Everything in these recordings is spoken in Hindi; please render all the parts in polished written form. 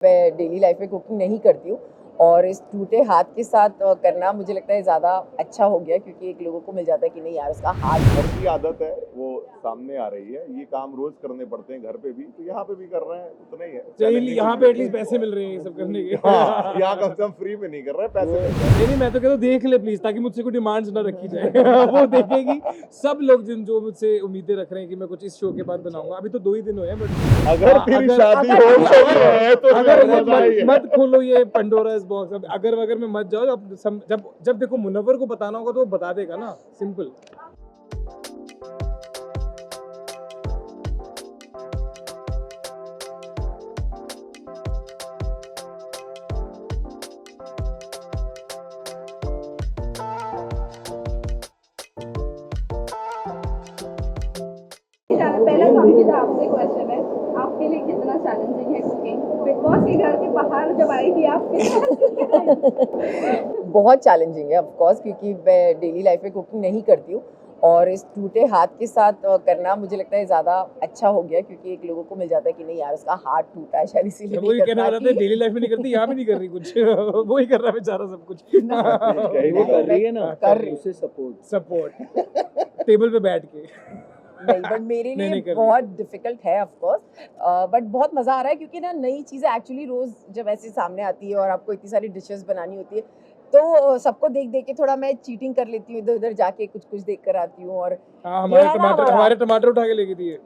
मैं डेली लाइफ में कुकिंग नहीं करती हूँ और इस टूटे हाथ के साथ करना मुझे लगता है ज़्यादा अच्छा हो गया, क्योंकि एक लोगों को मिल जाता है कि नहीं यार उसका हाथ घर की आदत है वो सामने आ रही है। ये काम रोज करने पड़ते हैं घर पे भी, तो यहाँ पे भी कर रहे हैं, उतना ही है। चाहिए यहाँ पे एटलीस्ट पैसे मिल रहे हैं ये सब करने के। हाँ, यहाँ कम से कम फ्री में नहीं कर रहे हैं, पैसे मिल रहे हैं। नहीं मैं तो कहता हूँ देख ले प्लीज, ताकि मुझसे कोई डिमांड्स ना रखी जाए। वो देखेगी सब लोग जो मुझसे उम्मीदें रख रहे हैं कि मैं कुछ इस शो के बाद बनाऊंगा। अभी तो 2 ही दिन हुए हैं, बट अगर तेरी शादी हो सकती है तो अगर फिर मजा ही है। मत खोलो ये पंडोरास बॉक्स। अगर मैं मत जाओ, जब देखो मुनव्वर को बताना होगा तो वो बता देगा ना, सिंपल। पहला तो आपसे क्वेश्चन है, आपके लिए कितना चैलेंजिंग है कुकिंग? बिग बॉस के घर के बाहर जब आई थी आप बहुत चैलेंजिंग है ऑफ कोर्स, क्योंकि मैं डेली लाइफ में कुकिंग नहीं करती हूँ और इस टूटे हाथ के साथ करना मुझे लगता है ज़्यादा अच्छा हो गया, क्योंकि एक लोगों को मिल जाता है कि नहीं यार उसका हाथ टूटा है शायद इसीलिए वो नहीं कहने कर वाला था पाती। डेली लाइफ में नहीं करती, यहाँ भी नहीं कर रही कुछ। वो ही कर रहा है बेचारा सब कुछ। वो कर रही है ना, कर रही उसे सपोर्ट टेबल पे बैठ के। नहीं, बट मेरे नहीं, लिए नहीं कर रही। बहुत डिफिकल्ट है ऑफ कोर्स, बट बहुत मज़ा आ रहा है, क्योंकि ना नई चीज़ें एक्चुअली रोज़ जब ऐसे सामने आती है और आपको इतनी सारी डिशेस बनानी होती है, तो सबको देख देख के थोड़ा मैं चीटिंग कर लेती हूँ, इधर उधर जाके कुछ कुछ देख कर आती हूँ। और हाँ, ये है ना, हमारे टमाटर उठा के लेके दिए।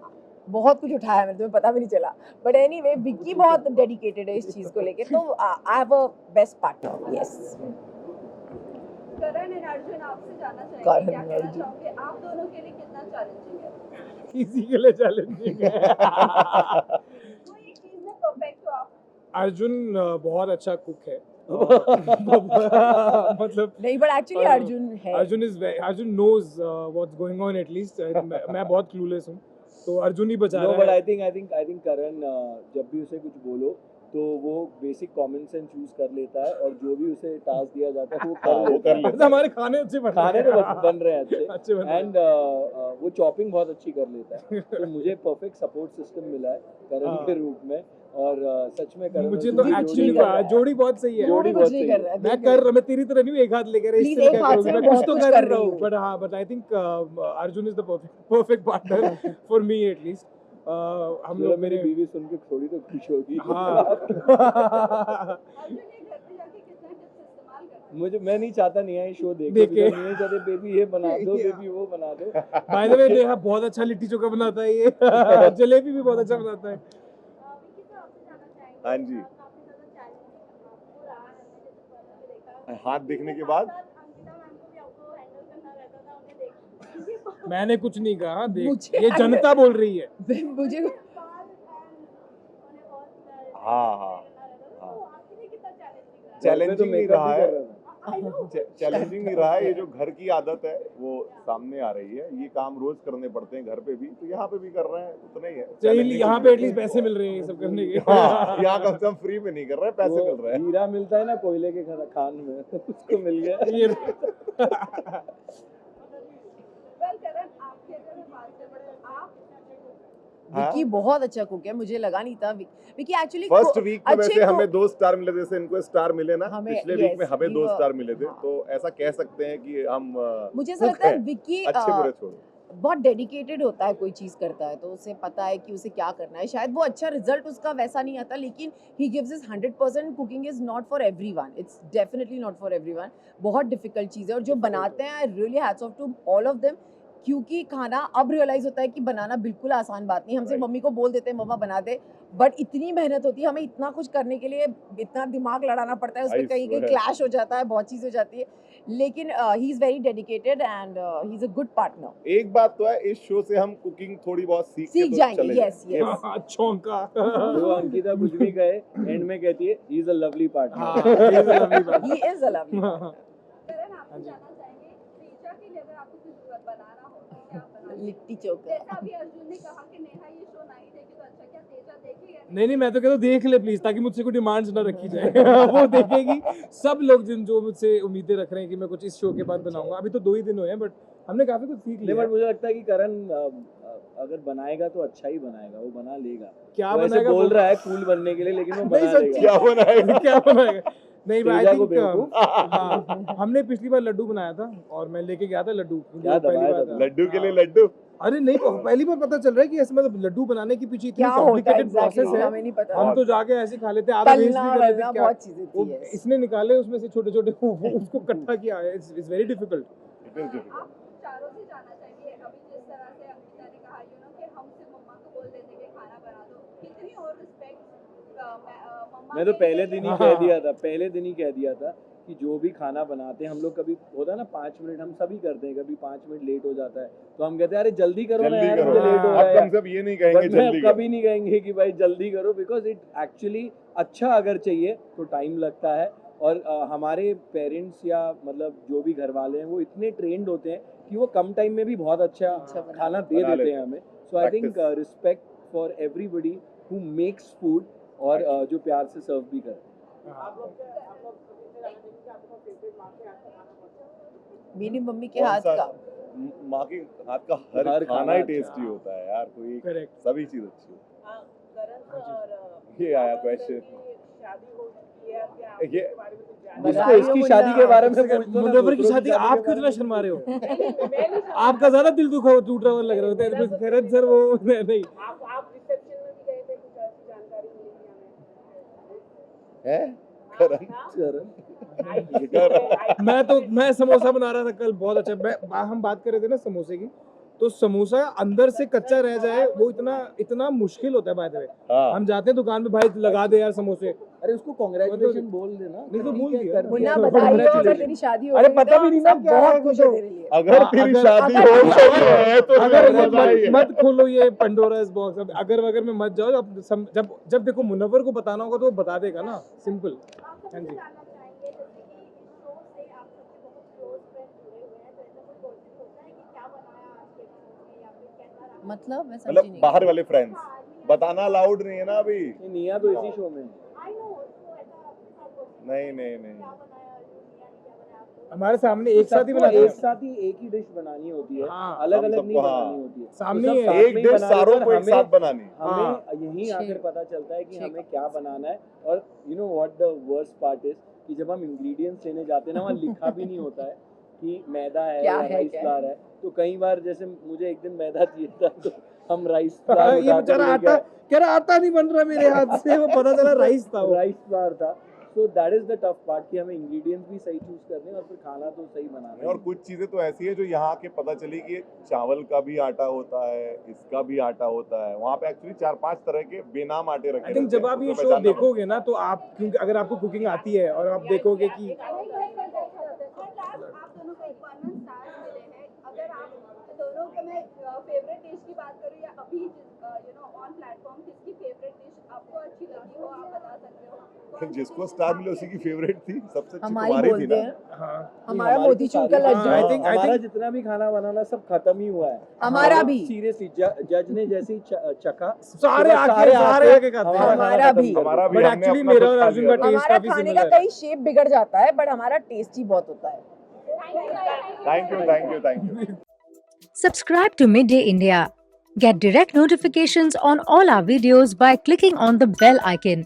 बहुत कुछ उठाया मैंने, तुम्हें पता भी नहीं चला। बट एनीवे विक्की बहुत डेडिकेटेड है इस चीज़ को लेके, तो I have a best partner. Yes, Karan and Arjun, आपसे जानना चाहेंगे करण क्या कहना अर्जुन। चाहोगे, आप दोनों के लिए कितना चैलेंजिंग है? किसी के लिए चैलेंजिंग है। कोई एक चीज में परफेक्ट हो आप? अर्जुन बहुत अच्छा कुक है। मतलब नहीं, बट एक्चुअली अर्जुन है। Arjun knows what's going on at least. मैं बहुत क्लूलेस हूँ, तो अर्जुन ही बचा नो, रहा बट है। आई थिंक करण जब भी उसे कुछ बोलो तो वो बेसिक कॉमन सेंस यूज कर लेता है, और जो भी उसे टास्क दिया जाता है वो कर लेता है। हमारे खाने अच्छे बन खाने रहे तो हैं। बन रहे हैं अच्छे अच्छे, बन रहे हैं। एंड वो चॉपिंग बहुत अच्छी कर लेता है। तो मुझे परफेक्ट सपोर्ट सिस्टम मिला है करण के रूप में, और सच में करण मुझे और तो जोड़ी एक्चुअली कर रहा है। जोड़ी बहुत सही है। जोड़ी बहुत कुछ नहीं सही कर है। रहा है, मैं तेरी तरह नहीं हूँ, एक हाथ लेकर Please, इससे एक क्या हाथ करोगे? से मैं कुछ बहुत तो कुछ कर कर रहा रही हूँ, हूँ। But I think Arjun is the perfect partner for me at least. हम चलो, लोग मेरी बीवी सुन के थोड़ी तो खुश होगी। हाँ। अर्जुन ये घर पे जाके कितना टिप्स इस्तेमाल करते हैं? मैं नहीं चाहता नहीं शो देखे। मैं नहीं चाहते बेबी ये बना दो, बेबी वो बना दो। बाय द वे नेहा बहुत अच्छा लिट्टी चोखा बनाता है ये। जलेबी भी बहुत अच्छा बनाता है। विक्की तो आपसे जानना चाहेंगे, हाँ जी। काफी ज्यादा चैलेंजिंग आपको रहा है, मैंने जैसे पहले भी देखा। हाथ दिखने के बाद अंकिता मैम को भी आपको हैंडल करना रहता था, उन्हें देख मैंने कुछ नहीं कहा, देख मुझे ये जनता बोल रही है। मुझे हाँ। चैलेंजिंग चैलेंजिंग नहीं रहा है, है। चैलेंजिंग नहीं रहा है। ये जो घर की आदत है वो सामने आ रही है। ये काम रोज करने पड़ते हैं घर पे भी, तो यहाँ पे भी कर रहे हैं, उतना ही है। चाहिए यहाँ पे एटलीस्ट पैसे मिल रहे हैं ये सब करने के। हाँ, यहाँ कम से कम फ्री में नहीं कर रहे हैं, पैसे मिल रहे हैं। हीरा मिलता है ना कोयले के खान में, उसको मिल गया। ये वेल करण, आपके अगर मैं बात करूं तो आप विक्की बहुत अच्छा कुक है, मुझे लगा नहीं था। विक्की एक्चुअली फर्स्ट वीक में वैसे हमें 2 स्टार मिले, जैसे इनको स्टार मिले ना, हमें- पिछले yes, वीक में हमें we 2 were- स्टार मिले थे। हाँ। तो ऐसा कह सकते हैं कि हम मुझे ऐसा cook लगता है हैं। विक्की अच्छे बुरे छोड़ो। बहुत डेडिकेटेड होता है, कोई चीज़ करता है तो उसे पता है कि उसे क्या करना है। शायद वो अच्छा रिजल्ट उसका वैसा नहीं आता, लेकिन he gives his 100%। Cooking is not for everyone, it's definitely not for everyone. बहुत डिफिकल्ट चीज़ है, और जो बनाते हैं I really hats off to all of them, क्योंकि खाना अब रियलाइज होता है कि बनाना बिल्कुल आसान बात नहीं। हम सिर्फ Right. मम्मी को बोल देते हैं मम्मा बना दे, बट इतनी मेहनत होती है, हमें इतना कुछ करने के लिए इतना दिमाग लड़ाना पड़ता है, उसमें I कहीं कहीं swear. क्लैश हो जाता है, बहुत चीज़ हो जाती है। लेकिन he is very dedicated and he is a good partner. एक बात तो है, इस शो से हम कुकिंग थोड़ी बहुत सीख सीख जाएंगे, yes, ये yes. बात। चौंका। जो अंकिता कुछ भी कहे, एंड में कहती है he is a lovely partner. He is a lovely man. करण, आपसे जानना चाहेंगे, रीचा के लिए अगर आपको कुछ बनाना हो तो क्या बनाना? लिट्टी चोखा। जैसा अभी अर्जुन ने कहा कि नेहा ये शो नहीं देखी, तो अच्छा, क्या तेजा देखेगा? नहीं मैं तो कहता हूँ देख ले प्लीज, ताकि मुझसे कोई डिमांड्स ना रखी जाए। वो देखेगी सब लोग जो मुझसे उम्मीदें रख रहे हैं कि मैं कुछ इस शो के बाद बनाऊंगा। अभी तो 2 ही दिन हुए हैं, बट हमने काफी कुछ सीख नहीं, लिया। बट मुझे लगता है कि करण अगर बनाएगा तो अच्छा ही बनाएगा, वो बना लेगा। क्या वो ऐसे बनाएगा बोल वो- रहा है कूल बनने के लिए, लेकिन वो नहीं, बना सच्ची। लेगा। क्या बनाएगा? क्या बनाएगा? नहीं आई तेजा को थिंक बेवकूफ। हाँ हमने पिछली बार लड्डू बनाया था और मैं लेके गया था लड्डू, क्योंकि क्या वो पहली दबाया बार था था। लड्डू के लिए लड्डू। अरे नहीं पहली बार पता चल रहा है कि ऐसे मतलब लड्डू बनाने के पीछे इतनी क्या होता है कॉम्प्लिकेटेड एग्जैक्टली प्रोसेस है। हमें नहीं पता। हम तो जाके ऐसे खा लेते हैं, आधा वेस्ट तलना भी कर लेते वलना हैं। क्या बहुत चीजें वो थी yes. इसने निकाले उसमें से छोटे छोटे उसको इकट्ठा किया है। It's very difficult. It is difficult. आप चारों से जानना चाहेंगे अभी जिस तरह से अमिता ने कहा कि हम सिर्फ मम्मा को बोल देते कि खाना बना दो, कितनी और रिस्पेक्ट मम्मा मैं तो के पहले लिए- दिन ही हाँ। कह दिया था, पहले दिन ही कह दिया था कि जो भी खाना बनाते हैं हम लोग, कभी होता है ना 5 मिनट हम सभी करते हैं, कभी 5 मिनट लेट हो जाता है तो हम कहते हैं अरे जल्दी करो ना जल्दी यार, करो। मुझे लेट हो रहा अब है कम यार। से कम ये नहीं कहेंगे But मैं जल्दी करो। कभी नहीं कहेंगे कि भाई जल्दी करो, बिकॉज इट एक्चुअली अच्छा अगर चाहिए तो टाइम लगता है। और हमारे पेरेंट्स या मतलब जो भी घर वाले हैं वो इतने ट्रेंड होते हैं कि वो कम टाइम में भी बहुत अच्छा बना खाना दे बना देते लेते हैं हमें। So I think Practice. Respect for everybody who makes food और जो प्यार से सर्व भी करे। मेरी मम्मी के कौन हाथ सा? का माँ के हाथ का हर हर खाना खाना ही अच्छा। टेस्टी होता है यार, कोई करेक्ट। सभी चीज अच्छी होती है। ये आया क्वेश्चन। ये जिसको बधाई हो इसकी मुन्ना। शादी के बारे में एक पूछो सेकंड, ना, मुनव्वर की दूसरों शादी के आप क्यों बारे इतना में शर्मा रहे हो? आपका ज्यादा दिल दुखा टूट रहा हुआ लग रहा है। खैरत सर वो नहीं है करण करण। मैं समोसा बना रहा था कल, बहुत अच्छा। हम बात कर रहे थे ना समोसे की, तो समोसा अंदर से कच्चा रह जाए वो इतना मुश्किल होता है। बाय द वे हाँ हम जाते हैं दुकान पे, भाई लगा दे यार समोसे। अरे उसको कांग्रेचुलेशन बोल देना। नहीं तो बोल ठीक है, दिया। कर मुन्ना दिया। बधाई हो, अगर Congratulations. तेरी शादी हो अरे गई पता तो भी नहीं हम ना सब क्या है बहुत खुश है कुछ। तेरे लिए। अगर तेरी अगर- शादी अगर- हो गई है तो अगर फिर बधाई है। मत खोलो ये पंडोरास बॉक्स। अगर में मत जाओ। जब देखो मुनव्वर को बताना होगा तो वो बता देगा ना, सिंपल। हाँ जी। मतलब मैं समझी मतलब नहीं। बाहर वाले फ्रेंड्स बताना अलाउड नहीं है ना अभी। ये निया तो इसी शो में है। नहीं हमारे सामने एक साथ ही सबको बनाते एक हैं। साथ ही एक ही डिश बनानी होती है, हाँ, अलग हम अलग नहीं सबको, हाँ। बनानी होती है। सामने तो ही सब है। साथ एक में ही डिश बना लेते सारों हैं, को एक हमें- साथ बनानी। हमें यहीं आकर ठीक। पता चलता है कि ठीक। हमें क्या बनाना है। और you know what the worst part is कि जब हम इंग्रेडिएंट्स लेने जाते हैं ना, वहाँ लिखा भी नहीं होता है कि मैदा है क्या या है, राइस क्या फ्लावर है। तो कई बार जैसे मुझे एक दिन मैदा चाहिए था तो हम राइस ये बेचारा आटा कह रहा आटा नहीं बन रहा मेरे हाथ से, वो पता चला राइस था वो। राइस फ्लावर था। So that is the tough part कि हमें इंग्रेडिएंट्स भी सही चूज करने हैं और फिर खाना तो सही बनाना है। और कुछ चीजें तो ऐसी है जो यहाँ के पता चली कि चावल का भी आटा होता है, इसका भी आटा होता है। वहाँ पे एक्चुअली 4-5 तरह के बेनाम आटे रखे आई थिंक रहते जब हैं, आप ये उसको शो पहचानना देखोगे ना तो आप, क्योंकि अगर आपको कुकिंग आती है और आप देखोगे कि आप दोनों को इक्वाल स्टार्स मिले हैं। अगर आप दोनों के मैं फेवरेट डिश की बात करूँ या अभी ऑन प्लेटफॉर्म किसकी फेवरेट डिश आपको अच्छी लगी हो, आप बता सकते हो। पड़ेगा। जिसको स्टार मिले उसी की फेवरेट थी, सबसे अच्छी हमारी तुम्हारी थी बोलते ना। हैं हाँ हमारा हमारी मोतीचूर का तो लड्डू। हाँ, I think- हमारा जितना भी खाना बनाना सब खत्म ही हुआ है। हमारा भी। सीरियसली जज ने जैसे ही चखा सारे आके आके खाते हैं। हमारा भी। हमारा भी बट हमने एक्चुअली अपना मेरा खुद और खा अर्जुन लिया का था। टेस्ट हमारा काफी खाने सिमिलर का है। कहीं शेप बिगड़ जाता है बट हमारा टेस्ट ही बहुत होता है। Thank you. Subscribe to Midday India. Get direct notifications on all our videos by clicking on the bell icon.